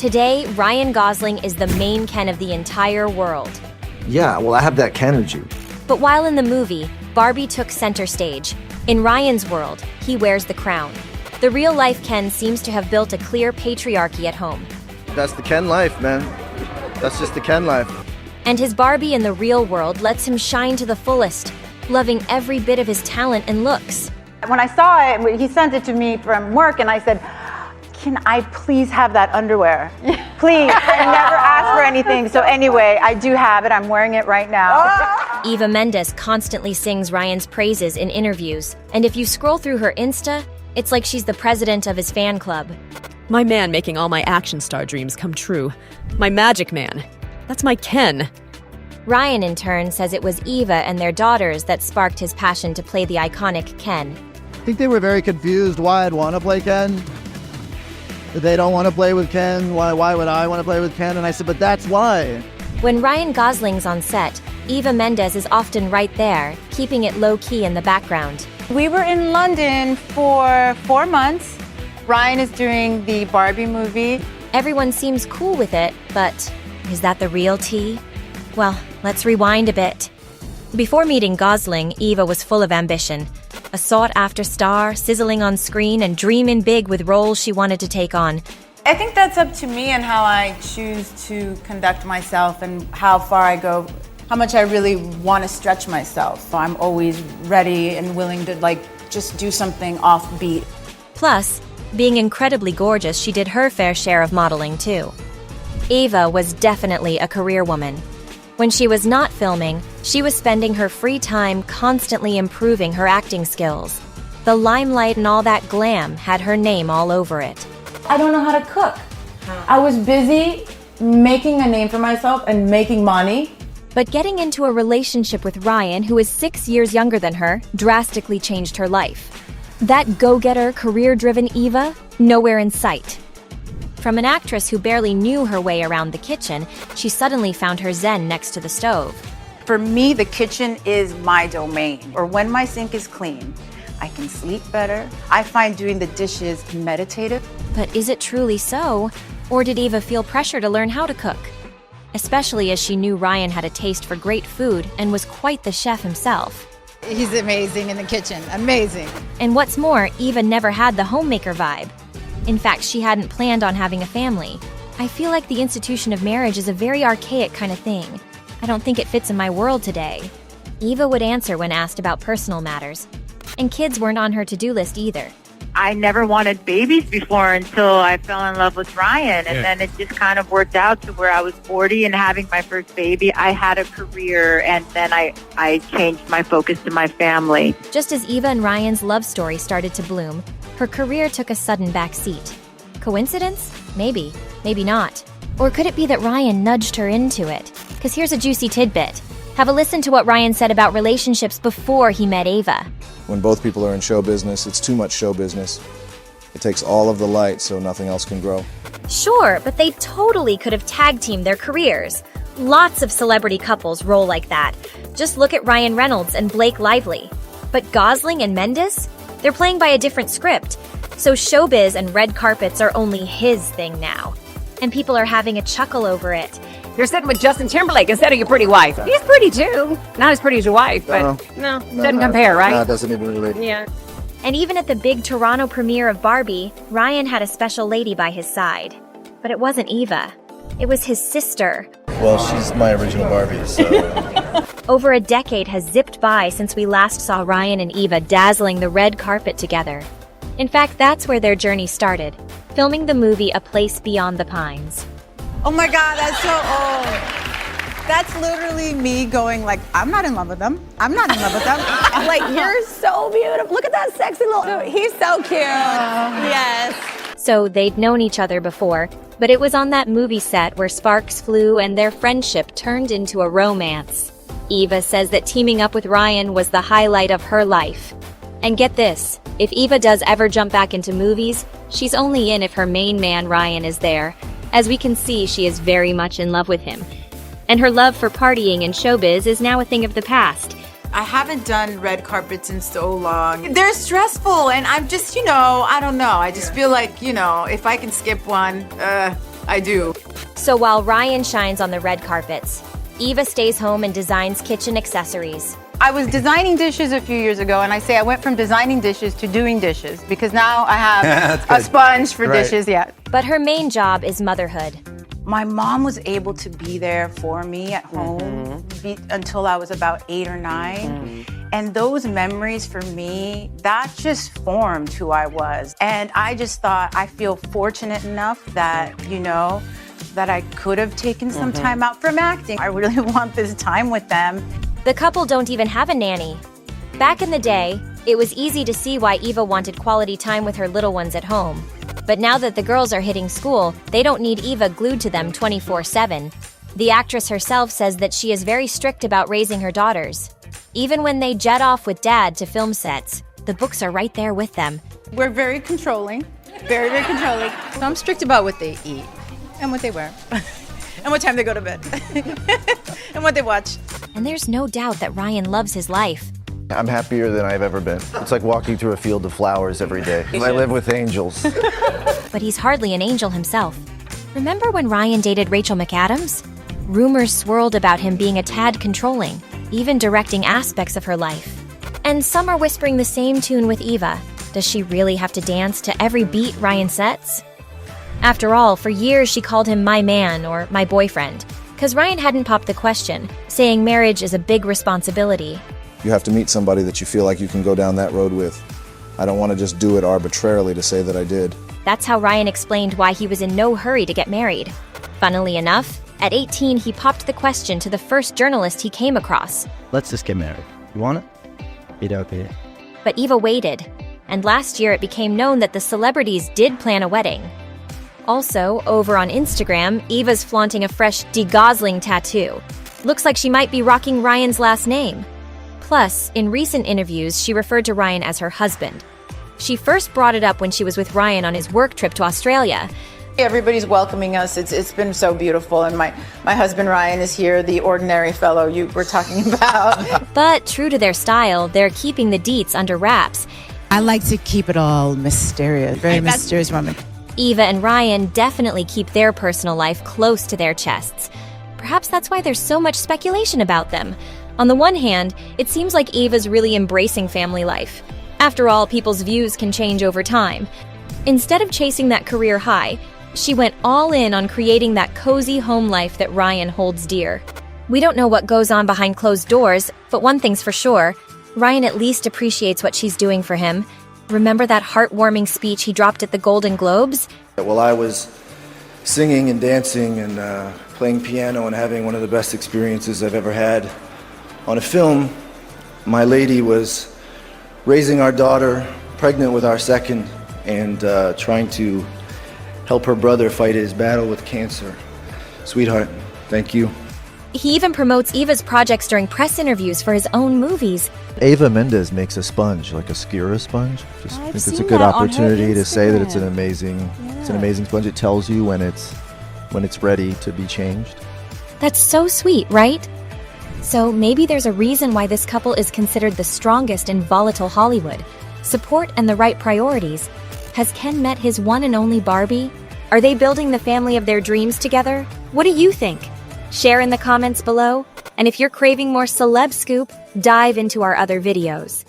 Today, Ryan Gosling is the main Ken of the entire world. Yeah, well, I have that Ken energy. But while in the movie, Barbie took center stage. In Ryan's world, he wears the crown. The real-life Ken seems to have built a clear patriarchy at home. That's the Ken life, man. That's just the Ken life. And his Barbie in the real world lets him shine to the fullest, loving every bit of his talent and looks. When I saw it, he sent it to me from work, and I said, can I please have that underwear? Please. I never asked for anything. So anyway, I do have it. I'm wearing it right now. Eva Mendes constantly sings Ryan's praises in interviews. And if you scroll through her Insta, it's like she's the president of his fan club. My man making all my action star dreams come true. My magic man. That's my Ken. Ryan, in turn, says it was Eva and their daughters that sparked his passion to play the iconic Ken. I think they were very confused why I'd want to play Ken. They don't want to play with Ken. Why would I want to play with Ken? And I said, but that's why. When Ryan Gosling's on set, Eva Mendes is often right there, keeping it low-key in the background. We were in London for 4 months. Ryan is doing the Barbie movie. Everyone seems cool with it, but is that the real tea? Well, let's rewind a bit. Before meeting Gosling, Eva was full of ambition. A sought-after star, sizzling on screen and dreaming big with roles she wanted to take on. I think that's up to me and how I choose to conduct myself and how far I go, how much I really want to stretch myself. I'm always ready and willing to just do something offbeat. Plus, being incredibly gorgeous, she did her fair share of modeling too. Eva was definitely a career woman. When she was not filming, she was spending her free time constantly improving her acting skills. The limelight and all that glam had her name all over it. I don't know how to cook. I was busy making a name for myself and making money. But getting into a relationship with Ryan, who is 6 years younger than her, drastically changed her life. That go-getter, career-driven Eva, nowhere in sight. From an actress who barely knew her way around the kitchen, she suddenly found her zen next to the stove. For me, the kitchen is my domain. Or when my sink is clean, I can sleep better. I find doing the dishes meditative. But is it truly so? Or did Eva feel pressure to learn how to cook? Especially as she knew Ryan had a taste for great food and was quite the chef himself. He's amazing in the kitchen, amazing. And what's more, Eva never had the homemaker vibe. In fact, she hadn't planned on having a family. I feel like the institution of marriage is a very archaic kind of thing. I don't think it fits in my world today. Eva would answer when asked about personal matters. And kids weren't on her to-do list either. I never wanted babies before until I fell in love with Ryan. And then it just kind of worked out to where I was 40 and having my first baby. I had a career, and then I changed my focus to my family. Just as Eva and Ryan's love story started to bloom, her career took a sudden backseat. Coincidence? Maybe. Maybe not. Or could it be that Ryan nudged her into it? Because here's a juicy tidbit. Have a listen to what Ryan said about relationships before he met Eva. When both people are in show business, it's too much show business. It takes all of the light so nothing else can grow. Sure, but they totally could have tag-teamed their careers. Lots of celebrity couples roll like that. Just look at Ryan Reynolds and Blake Lively. But Gosling and Mendes? They're playing by a different script. So showbiz and red carpets are only his thing now. And people are having a chuckle over it. You're sitting with Justin Timberlake instead of your pretty wife. He's pretty too. Not as pretty as your wife, but doesn't compare, right? No, it doesn't even relate. Yeah. And even at the big Toronto premiere of Barbie, Ryan had a special lady by his side. But it wasn't Eva. It was his sister. Well, she's my original Barbie, so... Over a decade has zipped by since we last saw Ryan and Eva dazzling the red carpet together. In fact, that's where their journey started, filming the movie A Place Beyond the Pines. Oh my God, that's so old. That's literally me going I'm not in love with them. I'm not in love with them. You're so beautiful. Look at that sexy little... He's so cute. Yes. So they'd known each other before, but it was on that movie set where sparks flew and their friendship turned into a romance. Eva says that teaming up with Ryan was the highlight of her life. And get this, if Eva does ever jump back into movies, she's only in if her main man Ryan is there. As we can see, she is very much in love with him. And her love for partying and showbiz is now a thing of the past. I haven't done red carpets in so long. They're stressful, and I'm just, I don't know. I just feel like, if I can skip one, I do. So while Ryan shines on the red carpets, Eva stays home and designs kitchen accessories. I was designing dishes a few years ago, and I say I went from designing dishes to doing dishes because now I have a sponge for dishes. Yeah. But her main job is motherhood. My mom was able to be there for me at home until I was about 8 or 9. And those memories for me, that just formed who I was. And I just thought, I feel fortunate enough that, you know, that I could have taken some time out from acting. I really want this time with them. The couple don't even have a nanny. Back in the day, it was easy to see why Eva wanted quality time with her little ones at home. But now that the girls are hitting school, they don't need Eva glued to them 24/7. The actress herself says that she is very strict about raising her daughters. Even when they jet off with dad to film sets, the books are right there with them. We're very controlling, very, very controlling. So I'm strict about what they eat and what they wear and what time they go to bed and what they watch. And there's no doubt that Ryan loves his life. I'm happier than I've ever been. It's like walking through a field of flowers every day. I live with angels. But he's hardly an angel himself. Remember when Ryan dated Rachel McAdams? Rumors swirled about him being a tad controlling, even directing aspects of her life. And some are whispering the same tune with Eva. Does she really have to dance to every beat Ryan sets? After all, for years she called him my man or my boyfriend, because Ryan hadn't popped the question, saying marriage is a big responsibility. You have to meet somebody that you feel like you can go down that road with. I don't want to just do it arbitrarily to say that I did. That's how Ryan explained why he was in no hurry to get married. Funnily enough, at 18 he popped the question to the first journalist he came across. Let's just get married. You want it? You'd okay. But Eva waited, and last year it became known that the celebrities did plan a wedding. Also, over on Instagram, Eva's flaunting a fresh Gosling tattoo. Looks like she might be rocking Ryan's last name. Plus, in recent interviews, she referred to Ryan as her husband. She first brought it up when she was with Ryan on his work trip to Australia. Everybody's welcoming us. It's been so beautiful. And my husband Ryan is here, the ordinary fellow you were talking about. But true to their style, they're keeping the deets under wraps. I like to keep it all mysterious, very mysterious woman. Eva and Ryan definitely keep their personal life close to their chests. Perhaps that's why there's so much speculation about them. On the one hand, it seems like Eva's really embracing family life. After all, people's views can change over time. Instead of chasing that career high, she went all in on creating that cozy home life that Ryan holds dear. We don't know what goes on behind closed doors, but one thing's for sure, Ryan at least appreciates what she's doing for him. Remember that heartwarming speech he dropped at the Golden Globes? While I was singing and dancing and playing piano and having one of the best experiences I've ever had on a film, my lady was raising our daughter, pregnant with our second, and trying to help her brother fight his battle with cancer. Sweetheart, thank you. He even promotes Eva's projects during press interviews for his own movies. Eva Mendes makes a sponge, like a skewer sponge. Just I've think it's a seen good that on her opportunity to say that it's an Instagram. amazing sponge. It tells you when it's ready to be changed. That's so sweet, right? So maybe there's a reason why this couple is considered the strongest in volatile Hollywood. Support and the right priorities. Has Ken met his one and only Barbie? Are they building the family of their dreams together? What do you think? Share in the comments below. And if you're craving more celeb scoop, dive into our other videos.